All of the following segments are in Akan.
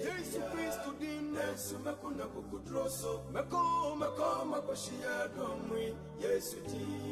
Yesu Kristo dine sumakuna kukudroso mako makoshia domwi Yesu ti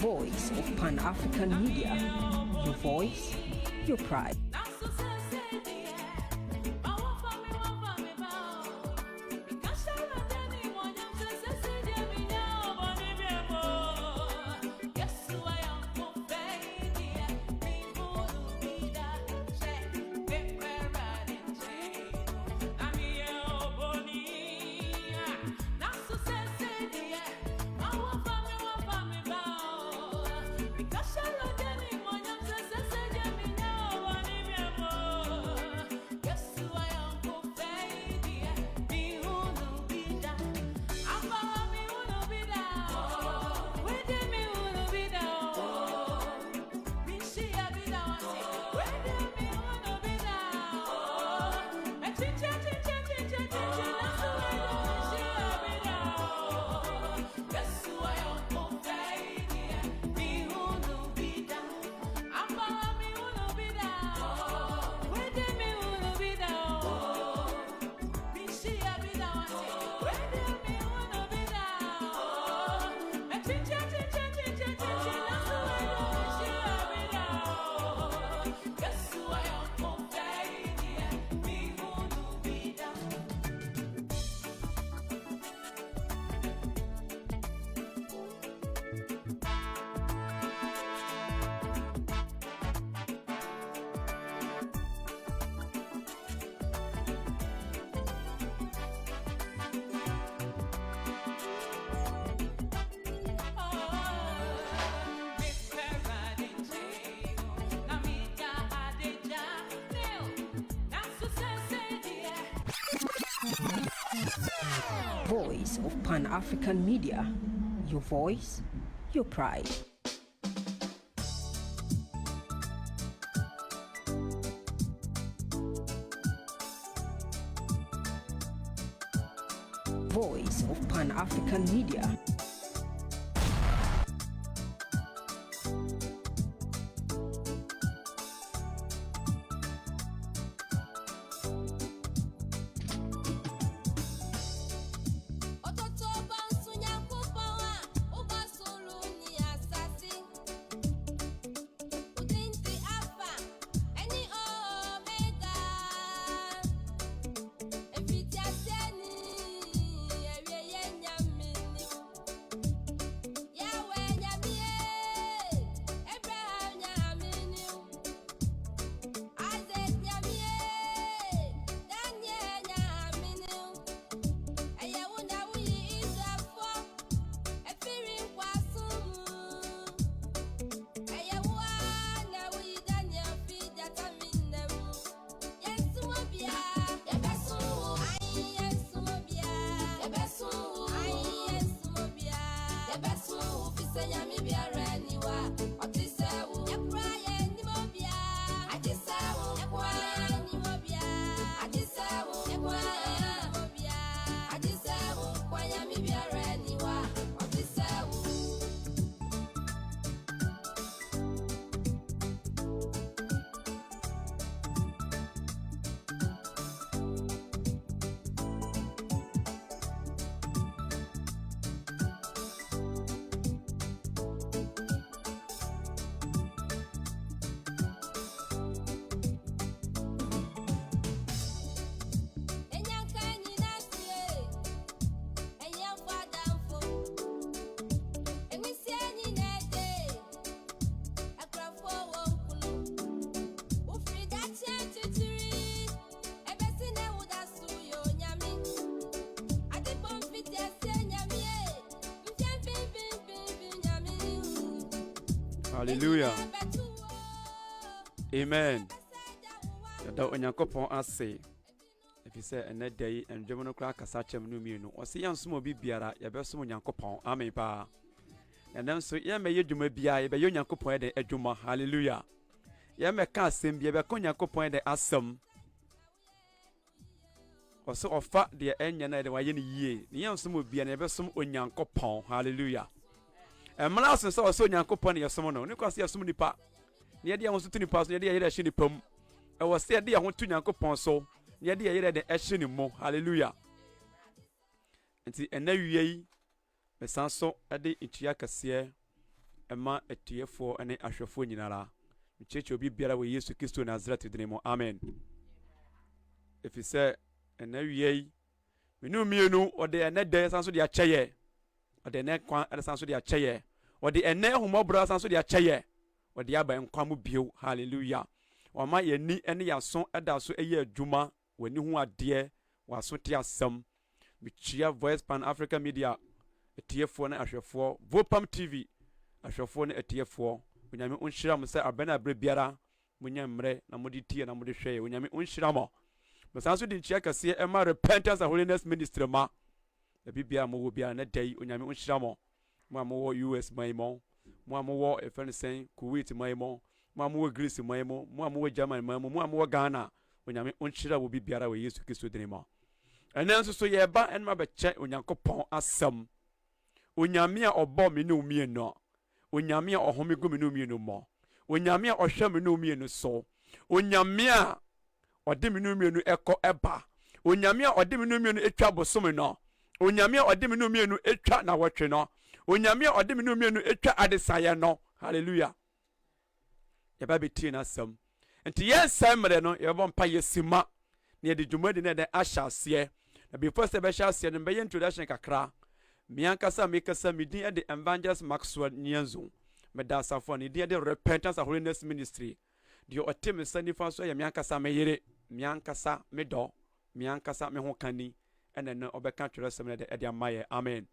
Voice of Pan-African Media. Your voice, your pride. Because Voice of Pan-African Media. Your voice, your pride. Voice of Pan-African Media. Hallelujah. Amen. Yada onyankopon ase. If you say a net day and German crack a such a numino, or see young small biara, ya best onyankopon, amen pa. And then so ya may you be a onyankopon de ejuma, hallelujah. Ya may cast him be a onyankopon de asum. Or so of fat the end and the way ye, the young small be an ever some onyankopon, hallelujah. And Malas and so nyankopon ya someone no because ya some nipa near the almost 20 pounds near the other shiny pum. I was said the I want to nyankopon so near the other the action mo hallelujah. And see and now ye me sanso ade itua kase ema etiefo ene ahwefo nyinara me cheche obi biara we Yesu Kristo Nazareth dinemo amen. If you say and now ye me no mienu or the ene day sanso dia cheye or the neck quan at the sanso dia cheye or the ene humobra sanso dia cheye or the aba nkwamu bio hallelujah. Or my ye ni any ya son ada so eye adwuma wani hu ade wa so te asam me chia Voice Pan Africa Media etiefo na ahwefo Vopam TV ahwefo na etiefo onyame onhira mo se abena abre biara munya mre na modi tie na modi hwe onyame onhira mo mesanso di chia kase e ma Repentance and Holiness Ministry ma e bibia mo wo bia na dai onyame onhira mo mo wo US maimo mo wo efensen Kuwait maimo mo wo Greece maimo mo wo Germany maimo mo wo Ghana onyame onhira wo bibiara we Yesu Kristo dinima enenso so ye ba en ma be che onyankopon asam onyame a obo me no mie no onyame a ohome gu me no mie no mo onyame a ohwe me no mie no so onyame a ode me no mie no eko eba onyame a ode me no mie no etwa bosom no onyame a ode me no mie no etwa na wotwe no onyame a ode me no mie no etwa adesaye no hallelujah ye ba beti na asam enti ye samre no ye bo mpa yesima ne de dwumadi ne de ahyase na before se be hyase no be introduction kakra miankasa mekasa midin de Evangelist Maxwell Nyanzo medasafo ne de Repentance and Holiness Ministry de otem sanifa so ya miankasa meyere miankasa medo miankasa me ho kani ene no obeka twere sem ne de amaye amen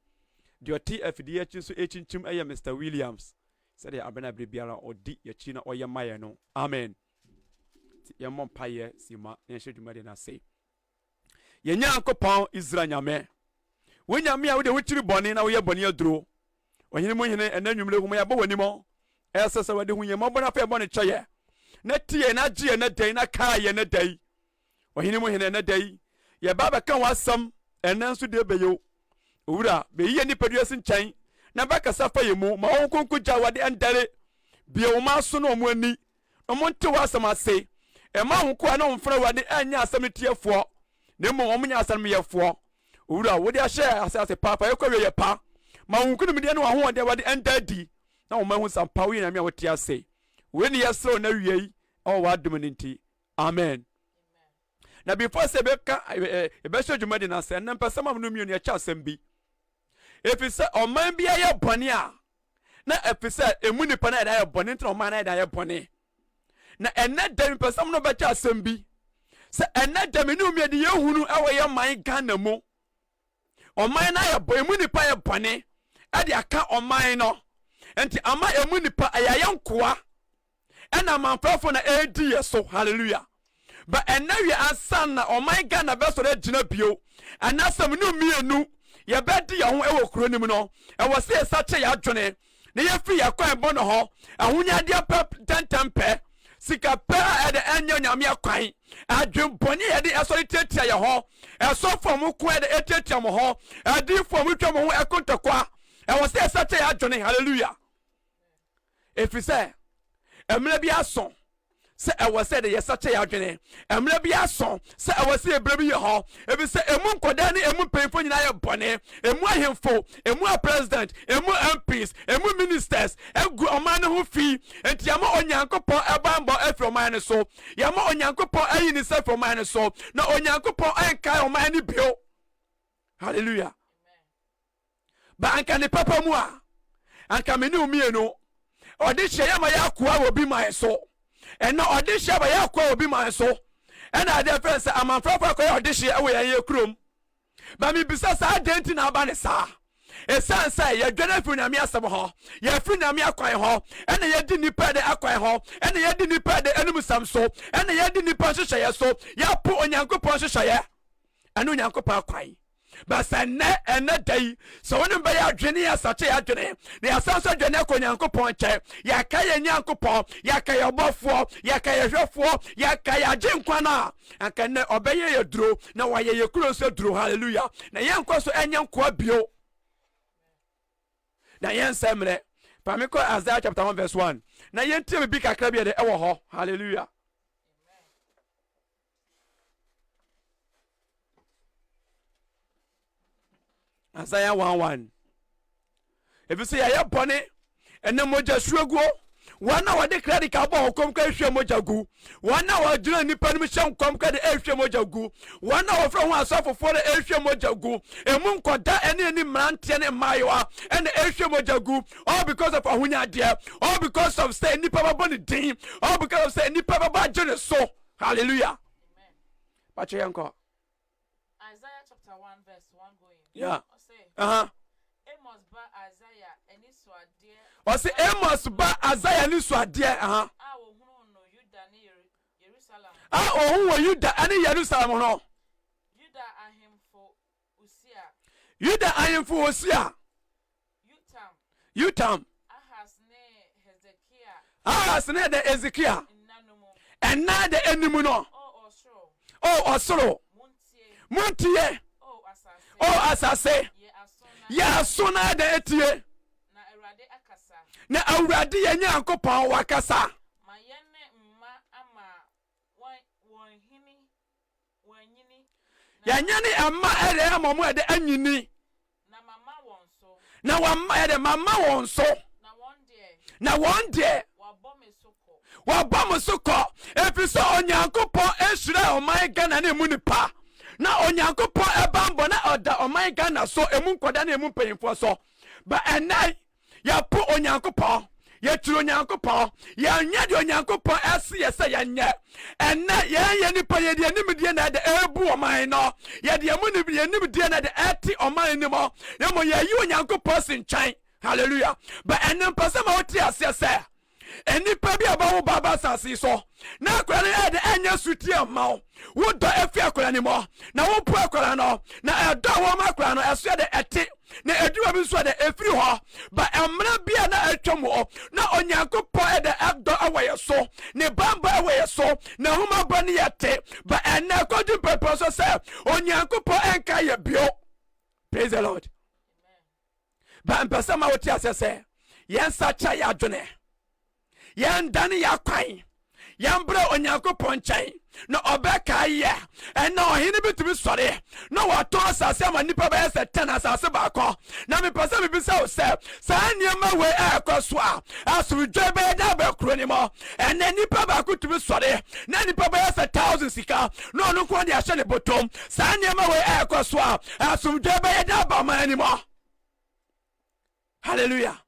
de TFDH so echinchim eye Mr Williams said ya abena biara odi ya chi na oye maye no amen ya mompaye sima ne hwedwumade na say ye nyankopon Israel nyame when ya me a de wutiri bɔne na woyɛ bɔne aduro ɔhene mu hene ɛna nwumre hu ya bɔ wani mo ɛsɛ sɛ wade hu yɛ mɔbɔ na fa bɔ ne kyɛyɛ na tie na gye na dai na kaa yɛ na dai ɔhene mu hene na dai yɛ ba bɛka wasam ɛna nso de bɛyo owura bɛyi ni padua sin nkyɛn na bɛkasa fa yɛ mu ma wɔn konko gya wade ɛndare bia wo ma so no ɔmo ani ɔmo nte wasam ase ɛma ho ko na ɔmfra wade ɛnya asɛm tiefoɔ na mo ɔmo nya asɛm yɛfoɔ owura wode ahyɛ asase papa yɛkɔ wie yɛ pa ma wo kunum de no ho de wade ɛndadi na wo ma hu sampa wo yina me a wote ase we ni yɛsrɛ na wie ɔwɔ wadom ne nti amen na before say beka ebɛhyɛ dwumadi na sɛ na mpɛsɛm am no mienu yɛkyɛ asɛm bi efisɛ ɔman bi ayɛ bɔne a na efisɛ emu nipa na ɛda yɛ bɔne ntina ɔman na ɛda yɛ bɔne na ɛnɛ da mpɛsɛm no bɛkyɛ asɛm bi sɛ ɛnɛ da me ne omi de yɛhunu ɛwɔ yɛ man Ghana mu ɔman na yɛ emu nipa yɛ bɔne ɛde aka ɔman no enti ama emu nipa ayɛ nkoa ɛna manfrafo na ɛdi yɛ so hallelujah ba ɛnɛ wi ansan na ɔman Ghana bɛsɔrɔ agyina bio anasɛm no mienu yɛbɛdi yɛ ho ɛwɔ kuro nim no ɛwɔ sɛ yɛsakyɛ yɛ adwene na yɛfiri yɛ kwan bɔ no hɔ ahonyadeɛ pɛ tɛntɛm pɛ sika pɛ a ɛde ɛnyɛ nyame akwan adwembɔne yɛde ɛsɔre tiatia yɛ hɔ ɛsɔfo mo ko ɛde ɛtiatia mo hɔ adifo mo twa mo ho ɛkontɔkwa ɛwɔ sɛ yɛsakyɛ yɛ adwene hallelujah ɛfiri sɛ ɛmmerɛ bi aso sɛ ɛwɔ sɛ de yɛsakyɛ yɛ adwene ɛmmerɛ bi aso sɛ ɛwɔ sɛ yɛbrɛ bi yɛ hɔ ɛfiri sɛ ɛmu nkɔdaa ne ɛmu mpanyimfo nyinaa yɛ bɔne ɛmu ahemfo ɛmu a president ɛmu MPs ɛmu ministers ɛgu ɔman no ho fi enti yɛma onyankopɔn ɛbambɔ afiri ɔman no so yɛma onyankopɔn ayi ne sɛ afiri ɔman no so na onyankopɔn ɛnkae ɔman no bio hallelujah ba anka ne papa mu a anka me ne omienu ɔde hyɛ yɛma yɛ akoa wɔ bi man so ɛna ɔde hyɛ ba yɛ akoa wɔ bi man so ɛna ade fɛ sɛ amanfrafo akɔyɛ ɔde hyɛ ɛwɔ yɛn kurom ba mebisa saa denti na aba ne saa ɛsan sɛ yɛdwane afiri nyame asɛm hɔ yɛfiri nyame akwan hɔ ɛna yɛdi nipa de akwan hɔ ɛna yɛdi nipa de anim sam so ɛna yɛdi nipa nhyehyɛeɛ so yɛapo onyankopɔn nhyehyɛeɛ ɛne onyankopɔn akwan but ɛnɛ da yi sɛ wone bɛyɛ adwene yɛsakyɛ yɛ adwene na yɛsan so adwene akɔ onyankopɔn nkyɛn yɛaka yɛ nyankopɔn yɛaka yɛ ɔbɔfoɔ yɛaka yɛ hwɛfoɔ yɛaka yɛ agye nkwa no a anka nnɛ ɔbɛyɛ yɛ duro na wɔayɛ yɛ kuro nso duro hallelujah na yɛnkɔ so ɛnyɛ nkoa bio na yɛnsɛ mmerɛ pa me kɔ Isaiah chapter 1 verse 1 na yɛntie bibi kakra bi yɛde ɛwɔ hɔ hallelujah Isaiah 1:1 ebi sɛ yɛyɛ bɔne ɛnɛ mogya suaguo wɔn a wɔde credit card bɔ hɔkɔm ka ehwɛ mogya gu wɔn a wɔgyina nipa nim hyɛ nkɔm ka de ehwɛ mogya gu wɔn a wɔfrɛ ho asɔfofoɔ de ehwɛ mogya gu emu nkɔda ɛne ani mmeranteɛ ne mmaayewa ɛna ehwɛ mogya gu all because of ahonyadeɛ all because of say nipa bɛbɔ ne din all because of say nipa bɛbɔ agye ne so hallelujah pakyɛ yɛn kɔ Isaiah chapter 1 verse 1 going yeah Amos ba Isaiah eni suadeɛ ɔse Amos ba Isaiah ni suadeɛ a ohunu no Yuda ne Jerusalem a ohun wɔ Yuda ane Jerusalem no Yuda ahemfo Usia Yotam Ahaz ne de Ezekiel ɛna de animu no o ɔsoro muntie o asase yɛ aso na de etie na awurade yɛ Nyankopɔn wakasa yɛnyɛ ne ɛma ɛde ama mo ɛde anyini na wama ɛde mama wɔn so na wɔn deɛ wabɔ mo so kɔ ɛfiri sɛ Onyankopɔn ɛhyira ɔman Ghana ne mu nipa na Onyankopɔn ɛbambɔ na ɔda ɔman Ghana so emu nkɔda na emu mpanyimfoɔ so ba ɛnɛ yɛpo Onyankopɔn yɛtiri Onyankopɔn yɛnyɛ de Onyankopɔn ɛsi yɛ sɛ yɛnyɛ ɛnɛ yɛnyɛ nipa yɛde animdeɛ na ɛde ɛbu ɔman no yɛde animdeɛ na ɛde ɛte ɔman no mu yɛmo yɛyi Onyankopɔn si nkyɛn hallelujah ba ɛnɛ mpɛsɛ ma wote aseɛ sɛ enipa bi abawo baba sase so na akwara no de anya suti amawo wo do afi akwara ni mo na wo pu akwara no na edo wo ma akwara no eso de ete na eduwa bi so de efiri ho ba emra bia na atwamo na onyankopɔ de edo awaye so ne bamba awaye so na huma bani yete ba ena kodu pepe so se onyankopɔ enka ye bio. Praise the Lord. Ba mpesa ma woti asese yen sacha ya adwene yen dane ya kwan yen bra onyankopɔ nkyɛn na obeka ye ena ohene bitumi sɔre na wato asase ama nipa ba yɛ 10 asase ba akɔ na me pesa me bisa wo sɛ saa niema we akɔ so a asomdwe ba da ba kuro ni mo ena nipa ba ko tumi sɔre na nipa ba yɛ 1000 sika na ɔno ko de ahyɛ ne bottom saa niema we akɔ so a asomdwe ba da ba ma ni mo. Hallelujah.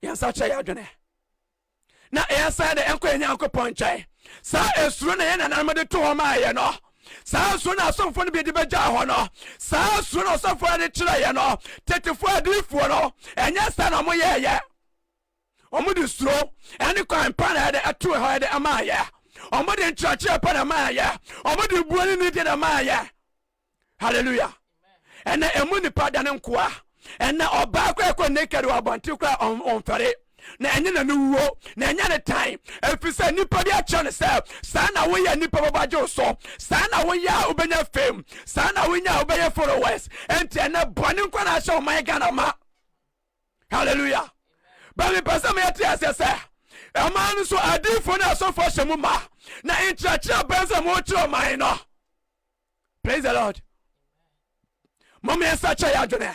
Yen sacha ya adwene na ensa de enko enyankopɔ nkyɛn saa esuro na yen nanam de to hɔ ma ye no saa esuro na asomfo no bi de begya hɔ no saa esuro na asomfo de kyerɛ ye no tetefo adifo no enya sa na mo ye omo de suro ene kwan pa na de ato hɔ de ama ye omo de nkyerɛkyerɛ pa na ma ye omo de buani ni de na ma ye. Hallelujah. Ene emu nipa da ne nkoa ene oba kwa naked wa bonti kwa onfere na enye na nuwo na enye ne time efise nipa bi a chane se sa na wo ya nipa babaje so sa na wo ya obenya fame sa na wo nya obenya followers enti ene boni kwa na sha o man Ghana ma. Hallelujah. Ba mi pasa me yati asese e man so adifo na so for shemu ma na intracha benza mo chiro man no. Praise the Lord. Mama sacha ya jone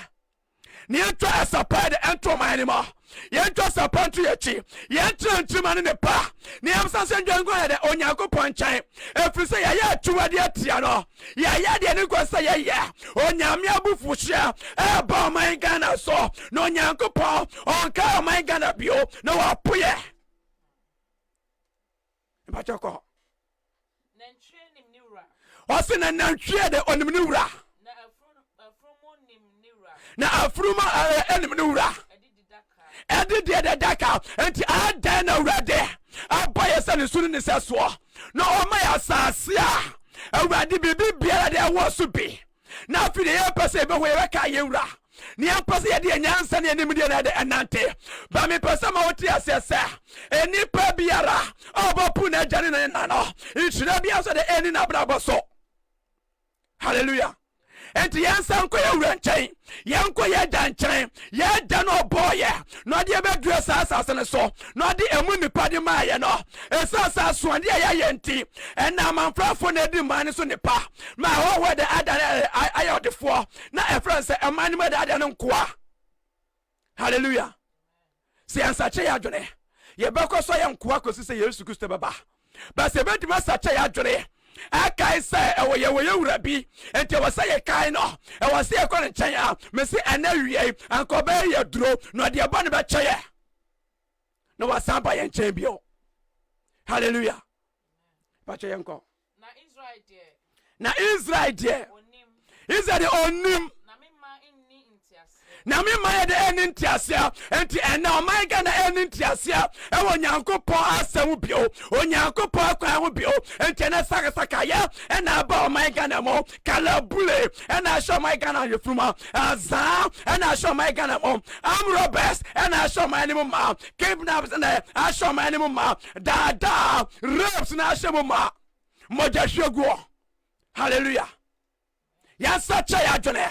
ni entwa asapa de entwa man ni mo yentwa asapa ntu yachi yentra ntima ne pa ni amsa se ndwango de onyankopɔ nkyɛn efrise ya ya atuwade atia no ya ya de ne kwasa ya ya onyame abufu hia e ba man Ghana so no onyankopɔ onka man Ghana bio na wapoye mpachoko nantwie nim ni wura ose na nantwie de onim ni wura na afruma enim ni wura edi de daka enti adan na wurade abaye se ne sunu ne seso na o ma ya sase a awurade bibi biara de wo so bi na afi de ye pese be ho ye ka ye wura ni ampase ye de nyansa ne enim de na de enante ba me pese ma woti asese eni pa biara obopu na jane na na no itira bia so de eni na brabo so. Hallelujah. Enti yansa nko ye wura nkyɛn yanko ye dan nkyɛn ye dan no boye no de be dua asase ne so no de emu nipa de ma ye no esasa so de ya ye nti ena manfrafo na di man so nipa ma ho de adan ayodefo na efran se eman ma de adan nkoa. Hallelujah. Se yansa che ya dwene ye bekoso ye nkoa kosi se Yesu Kristo baba ba se be di ma sa che ya dwene akai say ewo ye wura bi enti wo say kai no e wo say ko nkyɛn a me se anawie anko ba ye duro no de ba no be kyɛ no wa san ba ye nkyɛn bio. Hallelujah. Ba kyɛ yenko na Israel de Israel onim na me ma de eni ntiasia enti ena o man Ghana eni ntiasia e wo nyankopɔ asɛm bio onyankopɔ akwan ho bio enti na saka ya ena ba o man Ghana mo kalabule ena show man Ghana yefruma azaa ena show man Ghana mo amrobes ena show man ni mo ma kidnaps na show man ni mo ma dada rapes na show mo ma moja shego. Hallelujah. Ya sacha ya jone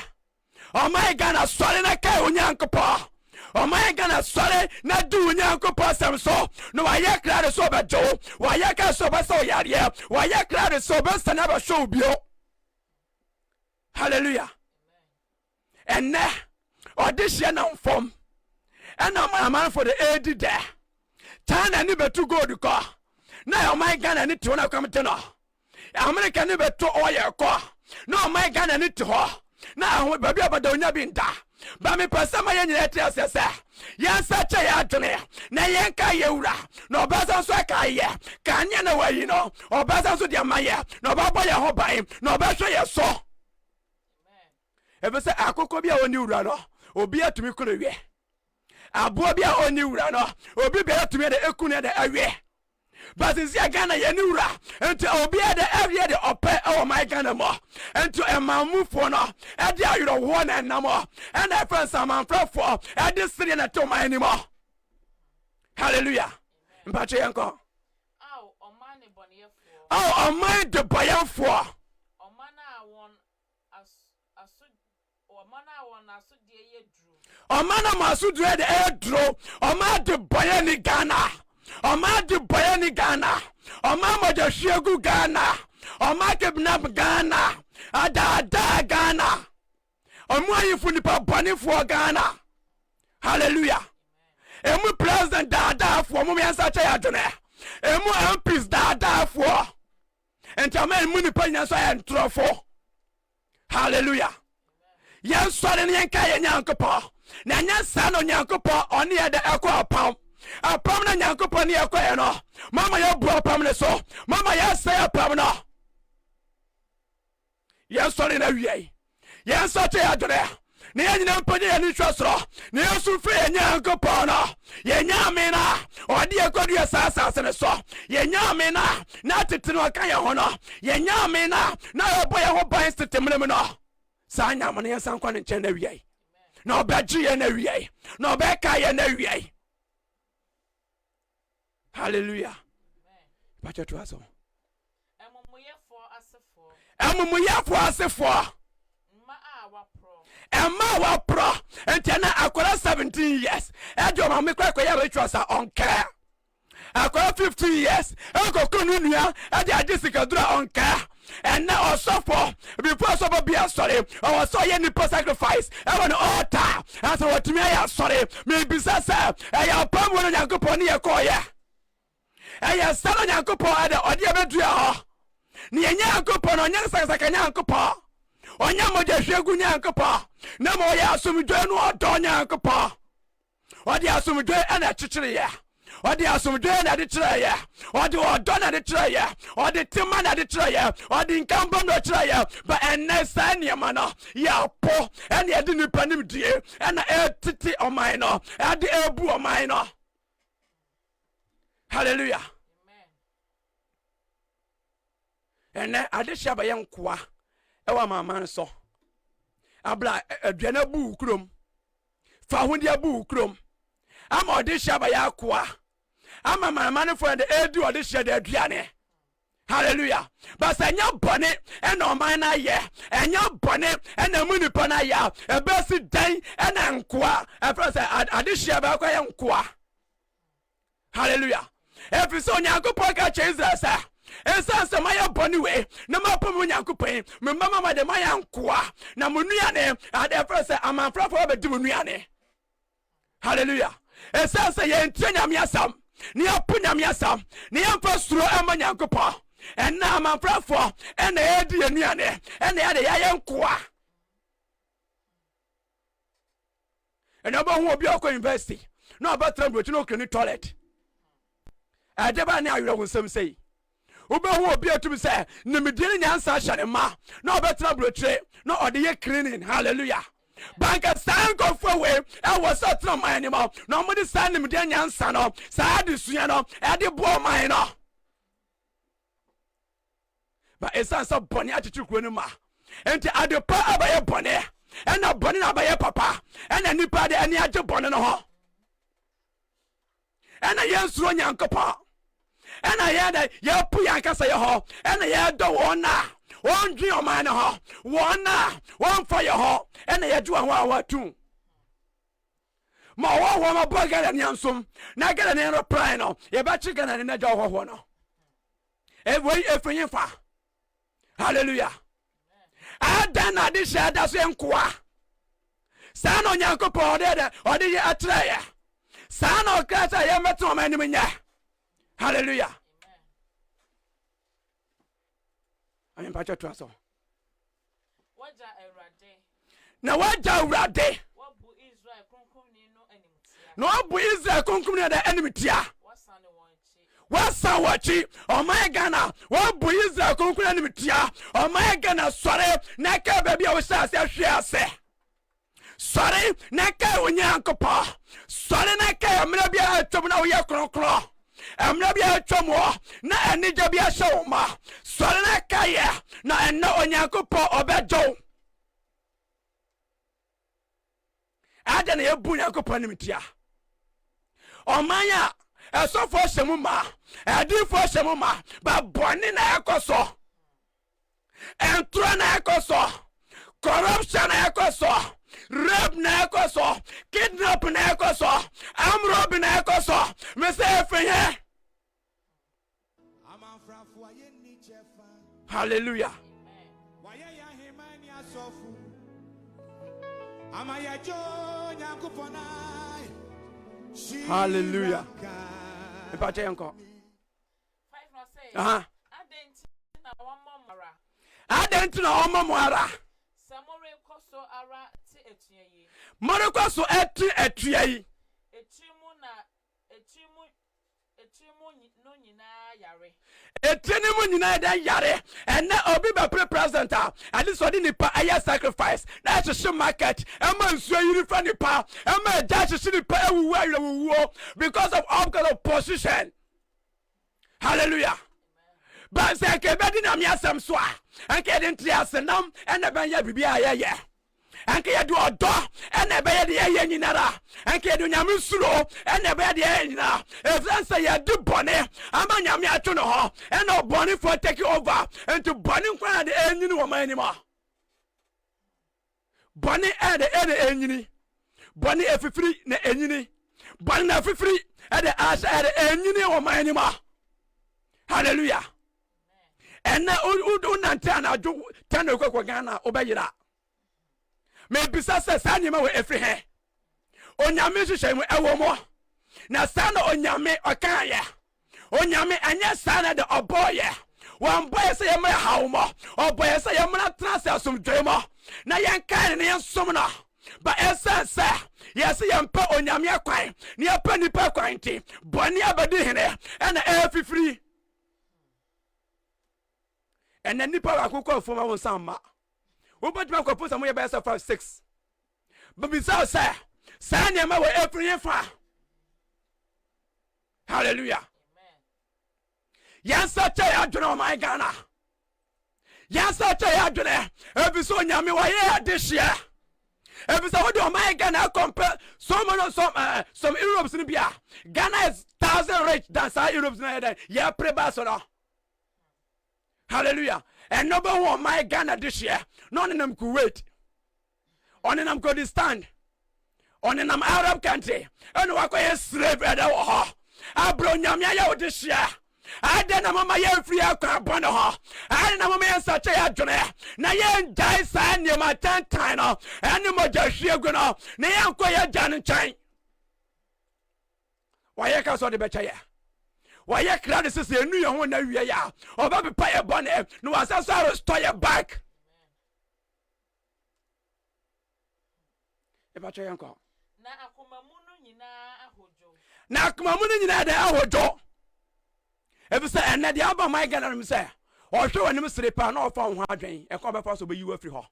oh my Ghana sorry na kai onyankopɔ oh my Ghana sorry na du onyankopɔ sam so no wa ye kra so ba jo wa ye ka so ba so yare wa ye kra so ba sana ba show bio. Hallelujah. And audition on form and my man for the AD there tan ani betu go du ko na oh my Ghana ni to na come to no America ni betu oye ko no my Ghana ni to ho na baby abada onya bi nda ba me pesa ma ye nyina ti asese yan sa che ya dwene na yen ka ye wura na obasa so ka ye ka nya na wayi no obasa so dia ma ye na obaba ye ho ban na obahwe ye so. Amen. Ebe se akoko bia woni wura no obi atumi kono wie aboa bia oni wura no obi bia tumi de ekunu de awie but since Ghana ye ni wura enti obi de awie de ope o my Ghana mo enti emamufo no e de ayro ho na namo and I friend some for e de siri na to my anymore. Hallelujah. Mpache yanko oh man de bayan for Omana masu dre de edro oma de bayani Ghana oma de bayani Ghana oma moja shiegu Ghana oma kidnap Ghana ada Ghana omo yifu nipa bani for Ghana. Hallelujah. Emu president da for mo yansa cha ya dene emu MPs da for entamen mu nipa nyanso ya ntrofo. Hallelujah. Yes, sorry, Yanka Yankopa. Nanya Sano Yankopa on the other aqua palm. A permanent Yankopa near Quano. Mama, your bro permanent so. Mama, yes, say a permanent. Yes, sorry, no way. Yes, such a day. Near Nampany and Nitrosro. Near Sufi and Yankopana. Yenyamina. Or dear Godia Sassas and so. Yenyamina. Not to know Kaya honor. Yenyamina. Now a boy who binds to Timlemino. Sanya mane san kwa nche na wiai na obaji ye na wiai na obeka ye na wiai. Hallelujah. Pacha to aso emumuyefo asefo Emma wa pro entena akwara 17 years ejo ma me kwa ya rituals on care akwara 15 years eko kunu nua ade adisika dura on care. And now also for before so be sorry I saw any sacrifice I want altar as what me I sorry maybe say I am pam when Yankopon ye call ya I stand on Yankopon the odia bedua ho ne Yankopon on Yansa kan Yankopon onya moja hwegu Yankopon na mo ya asomdwe no odon Yankopon odi asomdwe ana chichire ya odi asomdwe na de chire ya odi odon na de chire ya odi tima na de chire ya odi nkambo no chire ya ba enesa niam no ya po ene edi ni panim die na etiti oman no edi ebu oman no. Hallelujah. Amen. Ene ade hia ba yenkoa ewa mama so abla aduana bu ukrom fa hondi abu ukrom ama ode hia ba yakoa ama mama ne for the edu ode hia da aduane. Hallelujah. But enya bone ena oman na ye enya bone ena munipa na ya ebesi dan ena nkoa efra say ade hia ba kwa yenkoa. Hallelujah. Every son Yankopon ka Israel say esa se maya boni we na mapom Yankopon me mama de maya nkoa na monuane ade efra say amanfra for be di monuane. Hallelujah. Esa se ye ntenya miasam ni apunya miasam ni amfa suro ama Yankopon en na amanfra for en na edi anuane en na ade ya nkoa. En oba hu obi akọ university na oba trambo no kani toilet adeba na awira wonsam sei obehu obi atum say nimedie nyansa hyane ma na obetra brotre na ode ye cleaning. Hallelujah. Banka sanko fwe e was atra man ma na omode san nimedie nyansa no sa de sua no e de bo man no ba esansa boni atitu kuro no ma enti adepa abaye boni ena boni na abaye papa ena nipa de ani age boni no ho ena yensuro Nyankopon ena yada ya pu yankasa ye ho ena ya do wona won dwi o man ho wona won fa ye ho ena ya ju ho awatu ma wo ma bogara nyansum na gara ne ro pride no ye ba chi gana ne na jo ho no e wey efenye fa. Hallelujah. Adana di shada so enkoa sano Nyankopon ode ye atraye sano kasa ye meto ma ni nya. Hallelujah. Amen. Pacha to aso. Waja Erade. Na waja Erade. Wabu Israel kunkumni no enimitia. No wabu Israel kunkumni da enimitia. Wasane wanchi. Wasa wachi. O my Ghana. Wabu Israel kunkumni enimitia. O my Ghana sore na ka baby a wasa se hwe ase. Sorry, Naka Unyankopa. Sorry, Naka, Mnabia Tomna Yakro. Mnabia Tomo, na Nijabia Shoma. Sorry, Naka, na and no Unyankopa or Bejo. Adan Yabunyankopa Nimitia. Omanya, a so for Semuma, a deal for Semuma, but Bonina Ecoso. And Trana Ecoso. Corruption Ecoso. Rape na ekoso, kidnap na ekoso, arm rob na ekoso. Me say here. Hallelujah. Hallelujah. Epache yanko. Aha. Adenti na omo moara. Moroko so eti etuayi. Etrimu no nyina yare. Etrimu nyina da yare. And na obi be present at least odi nipa aya sacrifice. Na hye market. Ema nsuo yiri fa nipa. Ema ja hye nipa ewuwo because of position. Hallelujah. But say ke be di na me asem so a. Anke de ntri asenam ena ben ya bibia ye. Anke ye do odo ena be ye de ye nyinara. Anke do nyame suro ena be de ye nyina. If then say ye do bone ama nyame ato no ho ena bone for take over into bone nkwa de enyini wo man anima. Bone e de enyini. Bone efifiri na enyini. Bone na efifiri e de as e de enyini wo man anima. Hallelujah. And now, Nantana do Tano Gana Obayira. Maybe Sasa Sanima with every hair. Onyame shame with a woman. Now, Sana Onyame or Kaya. Onyame and yes, Sana the Oboya. One boy say a mere haumer, or boy say a man transfer some dreamer. Now, young kind and young summoner. But as I say, yes, I am put Onyame quine, near Penny Perquinty, Bonnie Aberdeen, and the air free. And then nipa akoko from our samba. We put my compose some best of 5-6. But besides, say near we every year. Hallelujah. Yes, I tell you, my Ghana. Yes, I tell you, every so yummy why this year. Every so do my Ghana compare some Europe's in Bia. Ghana is 1,000 rich than some Europe's in yeah, pre-Barcelona. Hallelujah. And number one, my Ghana this year. None of them Kuwait. Only them Kurdistan. Only them Arab country. And what I slave at our I brought Yamia this year. I didn't know my free carbon. I didn't know my such a journey. Now you die sign you my 10 time. And you must just share going on. Now I'm quite done in China. Why I can't saw the better? Why you crowd is a new one that we are? Or baby pay a bonnet, no as I saw store your back. If I try uncle. Now come on, the hour. If you say, and the album my gun, say, or show a new slip and all found one drain, and come across over you every hall.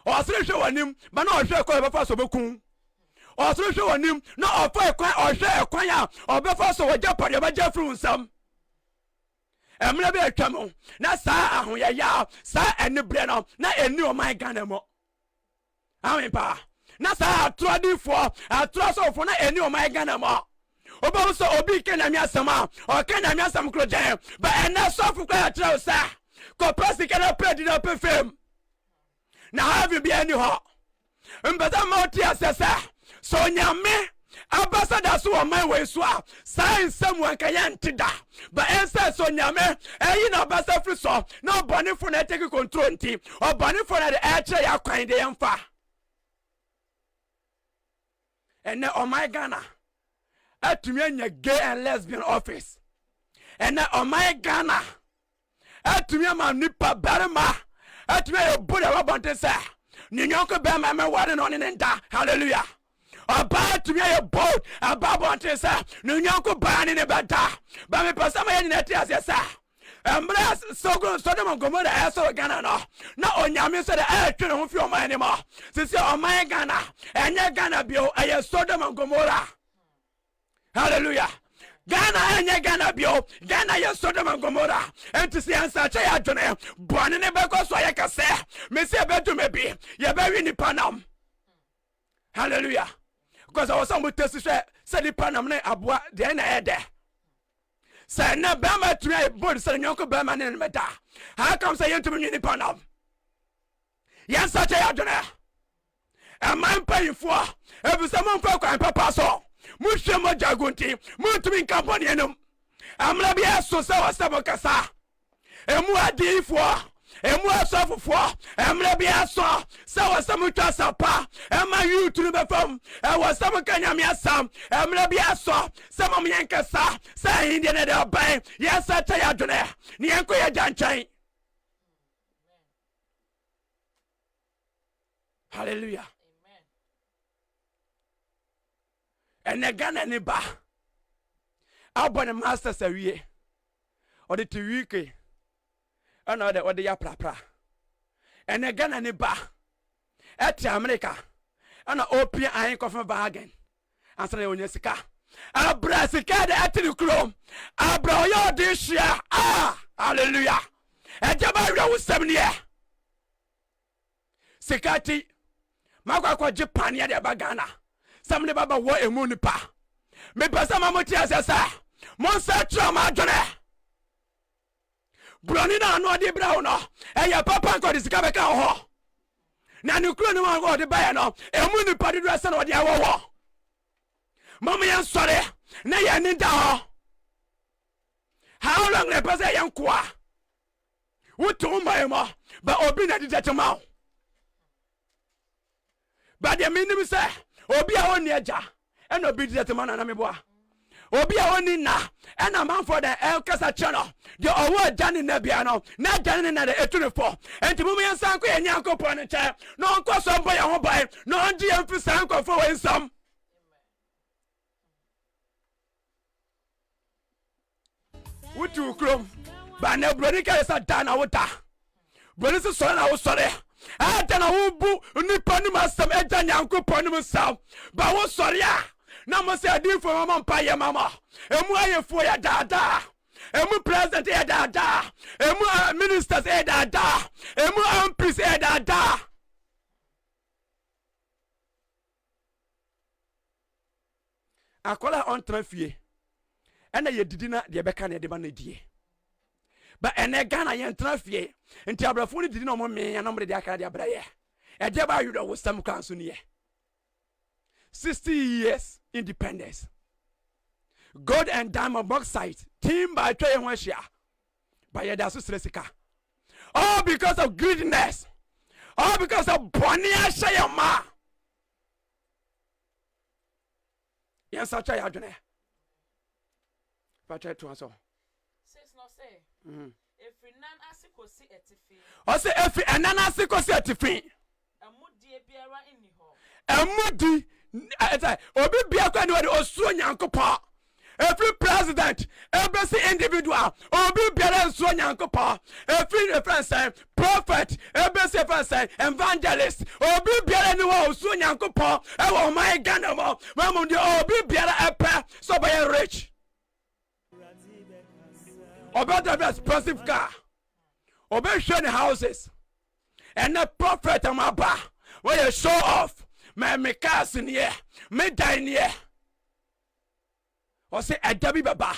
Or still show a name, but not show a pass over coon. Or through show a name, not a fire or share a choir, or before so a Japan, your budget from some. And maybe a camel, not sa, ya, sa, and the brenner, not a new my gun. I mean, pa, not sa, tried for a trust of not a new my gun. Oba so obi can am or can am some clothing, but and not so for clear, sir. Go press the can pay it up film. Now have you be anyhow? But I'm out here, sir. So nyame ambassador so on my way so sign someone can da but answer so nyame e na ambassador free so no boni for na take control nti or boni for na the air ya kwan de yemfa and now on my Ghana atumi anya gay and lesbian office and now on my Ghana atumi ama nipa barema atumi e body abante say ni nyonko be ma me ware no ne nda hallelujah. About to be a boat, a babble until sir, no yanko ban in a bata, but me person my net as a sir. embrace Sodom and Gomorrah eso Ghana no na onyame so de twe ho fi oman ni mo sisi oman Ghana enye Ghana bio aye Sodom and Gomorrah. Hallelujah. Ghana enye Ghana bio Ghana ye Sodom and Gomorrah enti si ansa che ya dwene bone ne be ko so ye kase me se be do me bi ye be wi ni panam. Hallelujah. Because I was some test say the panam ne aboa de na ede say na be ma try board say nyonko be ma ne meta how come say yentum ni panam yan sa che ya dwene e man pay for e say mon fa kwan papa so mu hwe mo jagunti mu tumi company enum amla bia so say wasabo kasa emu adifo emu asofofo amla bia so say wasamo twa sapa ema YouTube be fam e wasamo kanyame asam amla bia so say mom yankasa say hinde ne de ban yesa ta ya dwene ne yanko ya janchan. Hallelujah. And the Ghana ni ba abone master sawie or the tiwike and or the ya pra and the Ghana ni ba at America and open iron coffin bargain and say on sika abra sika de atri krom abra yo this year hallelujah e jaba wi wo 7 year sikati makwa Japan ya de ba Ghana samne baba wo emu nipa me pesa mamoti asesa mon sa trama adwene broni na no de bra no eya papa ko de sika beka ho na ne kuro ni wan go de ba no emu nipa de dress na o de awowo mama yan sore na ya ni da ho how long le pesa yan kwa wutu mai mo ba obi na de tetema ba de minim se obi a woni aja eno obi de tetema na meboa obi a woni na ena man for the el kasa channel the owo jani na bia no na jani na the etunefo enti mumu yansan ko enya nkopo ne che no nko so mbo ya ho bai no ndi emfi san ko fo wensam. Wutu krom ba na broni ka sa dana wuta broni so so na wo sore na wubu nipa ni masam eja nyankopon ni musam ba wo sore a na mo se adi fo mama mpa ye mama emu ayefo ya dada emu president ya dada emu ministers ya dada emu MPs ya dada akola on trafie ena ye didina de beka na de ba na die ba ene Ghana ye trafie nti abrafo ni didina mo me ya na mo de aka de abraye e de ba yudo wo sam kan so ne ye 60 years independence gold and diamond bauxite team by try one share by yada so stresika all because of greediness all because of bonia shayama yes I try adone pa try to answer says no say if nan asiko si etifi o say if nan asiko si etifi amudi biara inni ho amudi obi bia kwa ni wode osuo nyankopɔ every president every individual obi bia osuo nyankopɔ every friend prophet every friend evangelist obi bia ni wa osuo nyankopɔ e wo my Ghana mo mamu di obi bia epe so be rich obi the expensive car obi show the houses and the prophet amaba where you show off me cars in here, me dine here. Or say a dabi baba,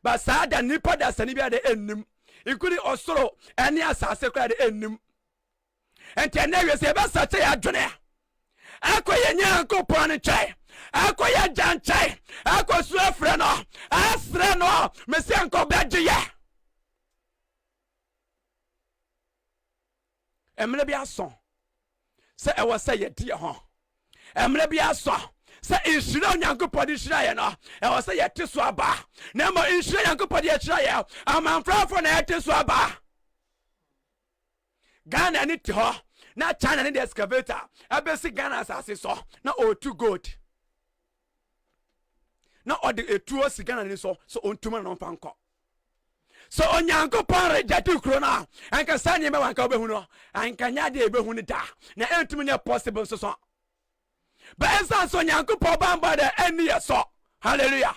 but sad and nipa da sanibia de enum. Including also any assassin cry the enum. And ten years ever such a adrone. Aqua yanko pon chai, aqua jan chai, aqua suafreno, asreno, Messianco Badgia. Emilabia son. Say I was say dear home. Emre bia so se inshira onyankopɔ de hira ye no e wo se ye te so aba na mo inshira onyankopɔ de hira ye amanfrafo na ye te so aba Ghana ni te ho na China ni the excavator abesi Ghana asase so na O2 gold na ode etuo si Ghana ni so ontuma no fanko so onyankopɔn reject kuro no anka sa ne me wanka obehu no anka nya de ebehu ne da na entumi ne possible so but esan so onyankopɔn bamba de eni yeso hallelujah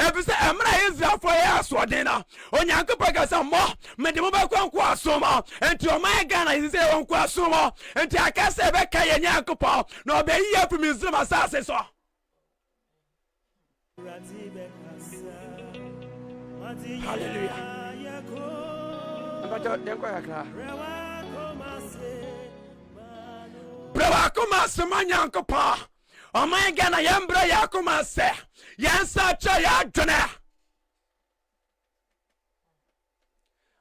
efise emra Israel for ya so den na onyankopɔn ka sa mo me de mo ba kwanko asoma enti o man Ghana is say wonko asoma enti akase be ka ye nyankopɔn na obeyi afi Misrim asase so hallelujah. Brava kuma semanya nkopa. O my Ghana yembra ya kuma se. Yansa cha ya dwene.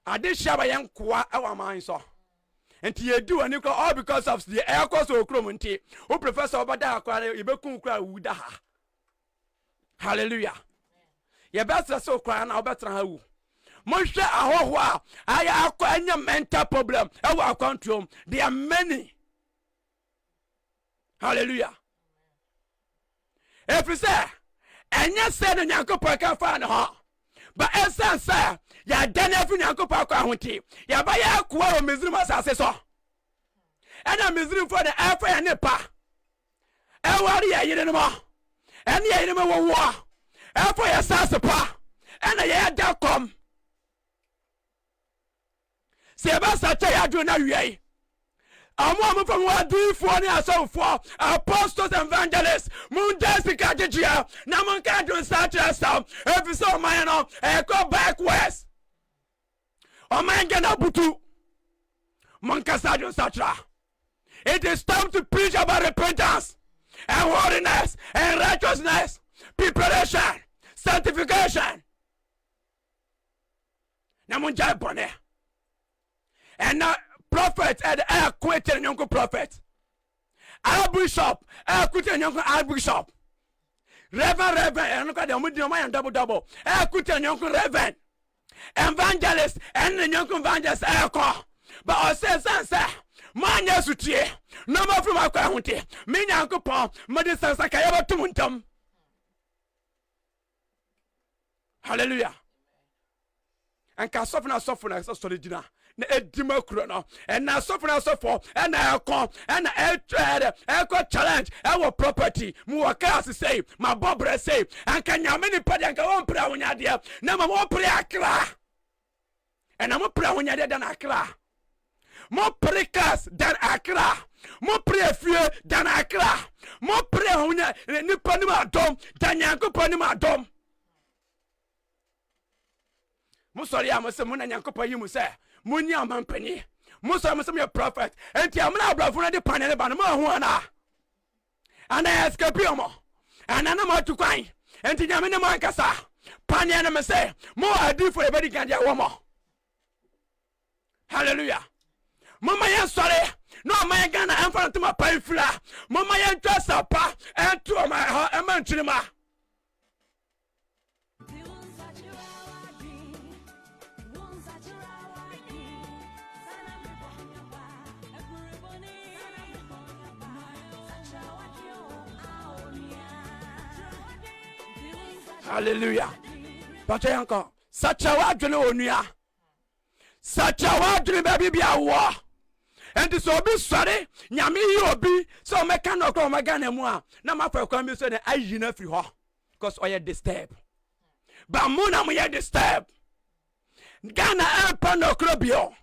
Ade shaba yankwa ewa man so. Enti ye do ani all because of the air course okrom nti. O professor obada akwa ibekun kra wuda ha. Hallelujah. Ye better so cry na obetra ha wu. Moshe ahoho aya akwa anya mental problem e wa control. There are many. Hallelujah. If you say enya say no nyankopon ka fa na ho. But esan say ya dan afi nyankopon kwa honti. Ya ba ya akwa o Misrim asase so. Ena Misrim for the afa ya ne pa. E wari ya yire no mo. Ene ya yire mo wo. Afa ya sase pa. Ena ya da kom. Se ba sa cha ya do na wiei. Amo from what do for ni aso for apostles and evangelists. Mun Jessica Jia. Na mun ka do start yourself. If so man no e go back west. O man gana butu. Mun ka start do start. It is time to preach about repentance and holiness and righteousness, preparation, sanctification. Na mun jai bone. And now prophet and air quitting young prophet. Our bishop, air quitting young bishop. Reverend, and look at the medium and double. Air quitting young reverend. Evangelist and the young evangelist air call. But I say, sir, man, yes, with you. No more from our county. Me, Uncle Paul, Medicine Sakayaba Tumuntum. Hallelujah. And can suffer as a solid dinner. Na edima krono and na suffer and na come and echo challenge our property mu waka say my bobre say and can ya many padi and won pra wonya de na ma mo pre akra and na mo pra wonya de dan akra mo prekas dan akra mo pre fie dan akra mo pre wonya ni pani ma dom dan yankopon ni ma dom mo sorry am say mo na yankopon yi mu say Munya mampani. Musa musam your prophet. Enti amna abrafo na de panele ba no ma hu ana. Ana escape omo. Ana na ma tukwan. Enti nyame ne man kasa. Panele na me say, mo adi for everybody can dia wo mo. Hallelujah. Mama yen sorry. No man Ghana amfa to ma pan fira. Mama yen twasa pa entu ma ha emanchirima. Hallelujah. But uncle, such a wadrin onia. Such a wadrin baby be a war. And this will be sorry. Nyami you be so mechanical come again and more. Now my for come so that I you know for her. Because I disturb. But Mona we disturb. Ghana Emperor no crobio.